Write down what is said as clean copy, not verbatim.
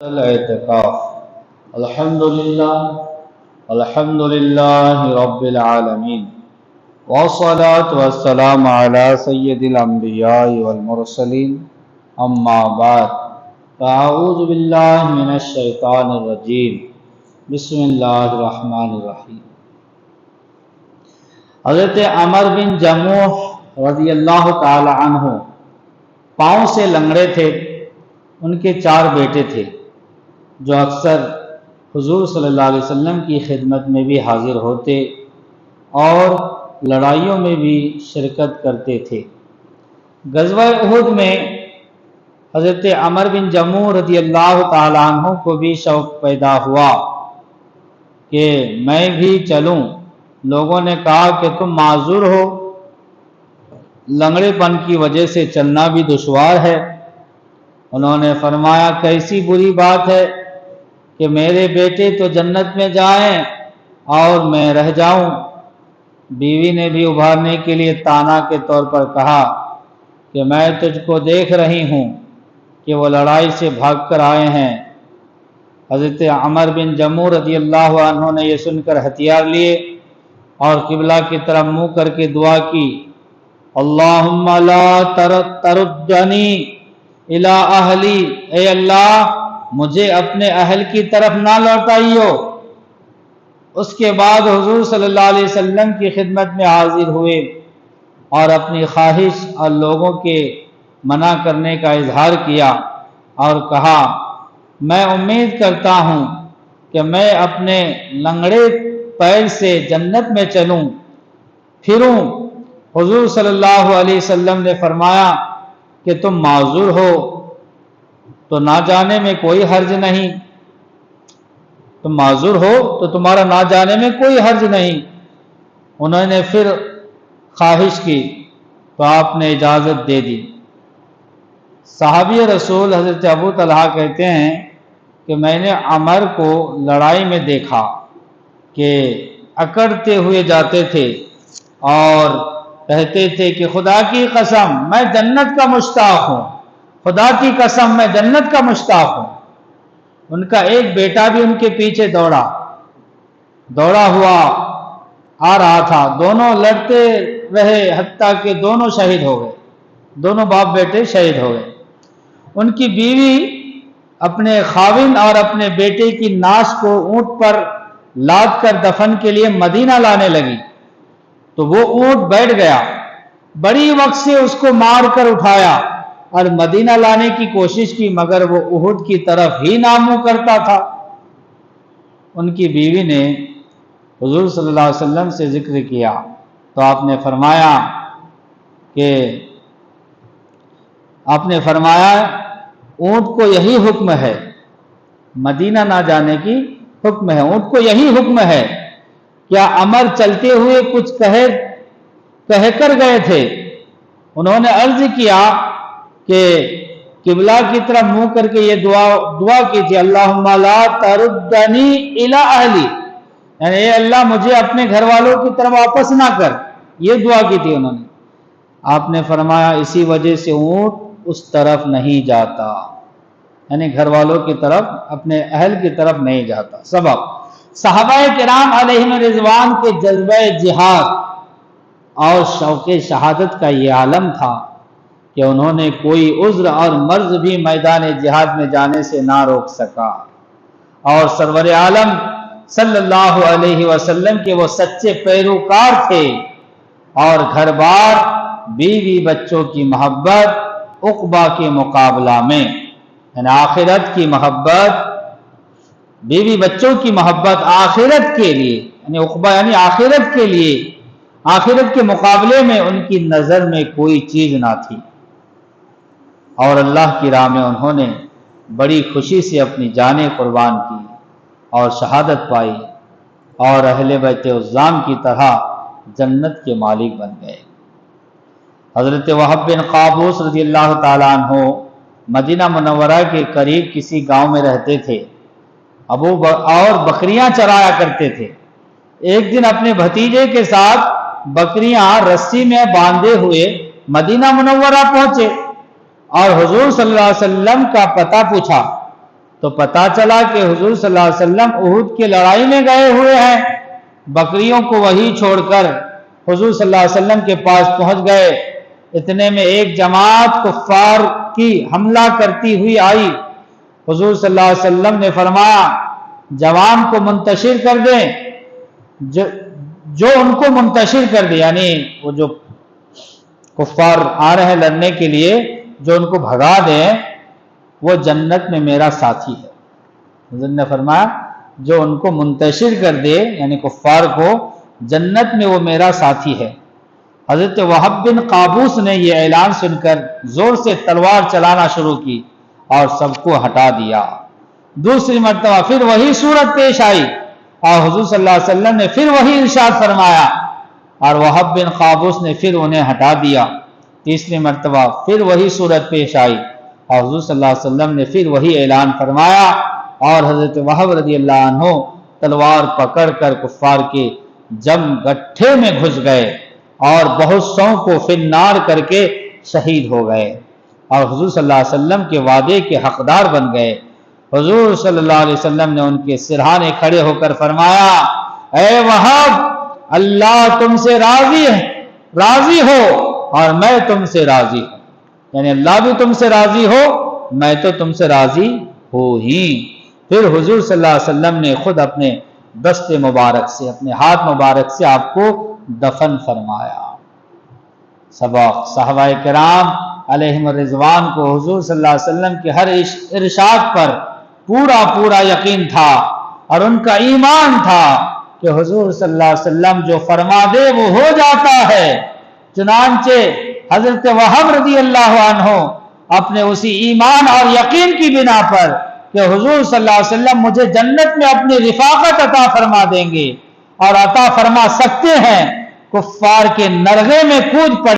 الاعتکاف الحمدللہ رب العالمین والصلاة والسلام علی سید الانبیاء والمرسلین اما بعد فاعوذ باللہ من الشیطان الرجیم بسم اللہ الرحمن الرحیم۔ حضرت عمر بن جموح رضی اللہ تعالی عنہ پاؤں سے لنگڑے تھے۔ ان کے 4 بیٹے تھے جو اکثر حضور صلی اللہ علیہ وسلم کی خدمت میں بھی حاضر ہوتے اور لڑائیوں میں بھی شرکت کرتے تھے۔ غزوہ احد میں حضرت عمر بن جموح رضی اللہ تعالی عنہ کو بھی شوق پیدا ہوا کہ میں بھی چلوں۔ لوگوں نے کہا کہ تم معذور ہو، لنگڑے پن کی وجہ سے چلنا بھی دشوار ہے۔ انہوں نے فرمایا کیسی بری بات ہے کہ میرے بیٹے تو جنت میں جائیں اور میں رہ جاؤں۔ بیوی نے بھی ابھارنے کے لیے تانا کے طور پر کہا کہ میں تجھ کو دیکھ رہی ہوں کہ وہ لڑائی سے بھاگ کر آئے ہیں۔ حضرت عمر بن جموح رضی اللہ عنہ نے یہ سن کر ہتھیار لیے اور قبلہ کی طرف منہ کر کے دعا کی، اللہم لا تردنی الی اہلی، اے اللہ مجھے اپنے اہل کی طرف نہ لوٹائیو۔ اس کے بعد حضور صلی اللہ علیہ وسلم کی خدمت میں حاضر ہوئے اور اپنی خواہش اور لوگوں کے منع کرنے کا اظہار کیا اور کہا میں امید کرتا ہوں کہ میں اپنے لنگڑے پیر سے جنت میں چلوں پھروں۔ حضور صلی اللہ علیہ وسلم نے فرمایا کہ تم معذور ہو تو نہ جانے میں کوئی حرج نہیں، تم معذور ہو تو تمہارا نہ جانے میں کوئی حرج نہیں۔ انہوں نے پھر خواہش کی تو آپ نے اجازت دے دی۔ صحابی رسول حضرت ابو طلحہ کہتے ہیں کہ میں نے عمر کو لڑائی میں دیکھا کہ اکڑتے ہوئے جاتے تھے اور کہتے تھے کہ خدا کی قسم میں جنت کا مشتاق ہوں، خدا کی قسم میں جنت کا مشتاق ہوں۔ ان کا ایک بیٹا بھی ان کے پیچھے دوڑا ہوا آ رہا تھا۔ دونوں لڑتے رہے حتیٰ کہ دونوں شہید ہو گئے، دونوں باپ بیٹے شہید ہو گئے۔ ان کی بیوی اپنے خاوند اور اپنے بیٹے کی ناش کو اونٹ پر لاد کر دفن کے لیے مدینہ لانے لگی تو وہ اونٹ بیٹھ گیا۔ بڑی وقت سے اس کو مار کر اٹھایا اور مدینہ لانے کی کوشش کی مگر وہ احد کی طرف ہی نہ منہ کرتا تھا۔ ان کی بیوی نے حضور صلی اللہ علیہ وسلم سے ذکر کیا تو آپ نے فرمایا اونٹ کو یہی حکم ہے، مدینہ نہ جانے کی حکم ہے، اونٹ کو یہی حکم ہے۔ کیا عمر چلتے ہوئے کچھ کہہ کر گئے تھے؟ انہوں نے عرض کیا کہ قبلہ کی طرف منہ کر کے یہ دعا کی تھی، اللہم لا تردنی الی اہلی، یعنی اے اللہ مجھے اپنے گھر والوں کی طرف واپس نہ کر، یہ دعا کی تھی انہوں نے۔ آپ نے فرمایا اسی وجہ سے اونٹ اس طرف نہیں جاتا، یعنی گھر والوں کی طرف، اپنے اہل کی طرف نہیں جاتا۔ سبب صحابہ کرام علیہم رضوان کے جذبہ جہاد اور شوق شہادت کا یہ عالم تھا کہ انہوں نے کوئی عذر اور مرض بھی میدان جہاد میں جانے سے نہ روک سکا، اور سرور عالم صلی اللہ علیہ وسلم کے وہ سچے پیروکار تھے، اور گھر بار بیوی بچوں کی محبت عقبہ کے مقابلہ میں، یعنی آخرت کی محبت، بیوی بچوں کی محبت آخرت کے لیے، یعنی عقبہ یعنی آخرت کے لیے، آخرت کے مقابلے میں ان کی نظر میں کوئی چیز نہ تھی، اور اللہ کی راہ میں انہوں نے بڑی خوشی سے اپنی جانیں قربان کی اور شہادت پائی، اور اہل بیت عظام کی طرح جنت کے مالک بن گئے۔ حضرت وہب بن قابوس رضی اللہ تعالیٰ عنہ مدینہ منورہ کے قریب کسی گاؤں میں رہتے تھے اور بکریاں چرایا کرتے تھے۔ ایک دن اپنے بھتیجے کے ساتھ بکریاں رسی میں باندھے ہوئے مدینہ منورہ پہنچے اور حضور صلی اللہ علیہ وسلم کا پتہ پوچھا تو پتا چلا کہ حضور صلی اللہ علیہ وسلم احد کی لڑائی میں گئے ہوئے ہیں۔ بکریوں کو وہیں چھوڑ کر حضور صلی اللہ علیہ وسلم کے پاس پہنچ گئے۔ اتنے میں ایک جماعت کفار کی حملہ کرتی ہوئی آئی۔ حضور صلی اللہ علیہ وسلم نے فرمایا جوان کو منتشر کر دیں، جو ان کو منتشر کر دے، یعنی وہ جو کفار آ رہے ہیں لڑنے کے لیے، جو ان کو بھگا دیں وہ جنت میں میرا ساتھی ہے۔ حضور نے فرمایا جو ان کو منتشر کر دے یعنی کفار کو، جنت میں وہ میرا ساتھی ہے۔ حضرت وہب بن قابوس نے یہ اعلان سن کر زور سے تلوار چلانا شروع کی اور سب کو ہٹا دیا۔ دوسری مرتبہ پھر وہی صورت پیش آئی اور حضور صلی اللہ علیہ وسلم نے پھر وہی ارشاد فرمایا اور وہب بن قابوس نے پھر انہیں ہٹا دیا۔ تیسری مرتبہ پھر وہی صورت پیش آئی اور حضور صلی اللہ علیہ وسلم نے پھر وہی اعلان فرمایا اور حضرت وہب رضی اللہ عنہ تلوار پکڑ کر کفار کے جم گٹھے میں گھس گئے اور بہت سو کو فنار کر کے شہید ہو گئے اور حضور صلی اللہ علیہ وسلم کے وعدے کے حقدار بن گئے۔ حضور صلی اللہ علیہ وسلم نے ان کے سرہانے کھڑے ہو کر فرمایا اے وہب، اللہ تم سے راضی ہو اور میں تم سے راضی ہوں، یعنی اللہ بھی تم سے راضی ہو، میں تو تم سے راضی ہوں ہی۔ پھر حضور صلی اللہ علیہ وسلم نے خود اپنے دست مبارک سے، اپنے ہاتھ مبارک سے آپ کو دفن فرمایا۔ سبق صحابہ کرام علیہم الرضوان کو حضور صلی اللہ علیہ وسلم کے ہر ارشاد پر پورا یقین تھا اور ان کا ایمان تھا کہ حضور صلی اللہ علیہ وسلم جو فرما دے وہ ہو جاتا ہے۔ چنانچہ حضرت وہب رضی اللہ عنہ اپنے اسی ایمان اور یقین کی بنا پر کہ حضور صلی اللہ علیہ وسلم مجھے جنت میں اپنی رفاقت عطا فرما دیں گے اور عطا فرما سکتے ہیں، کفار کے نرغے میں کود پڑے۔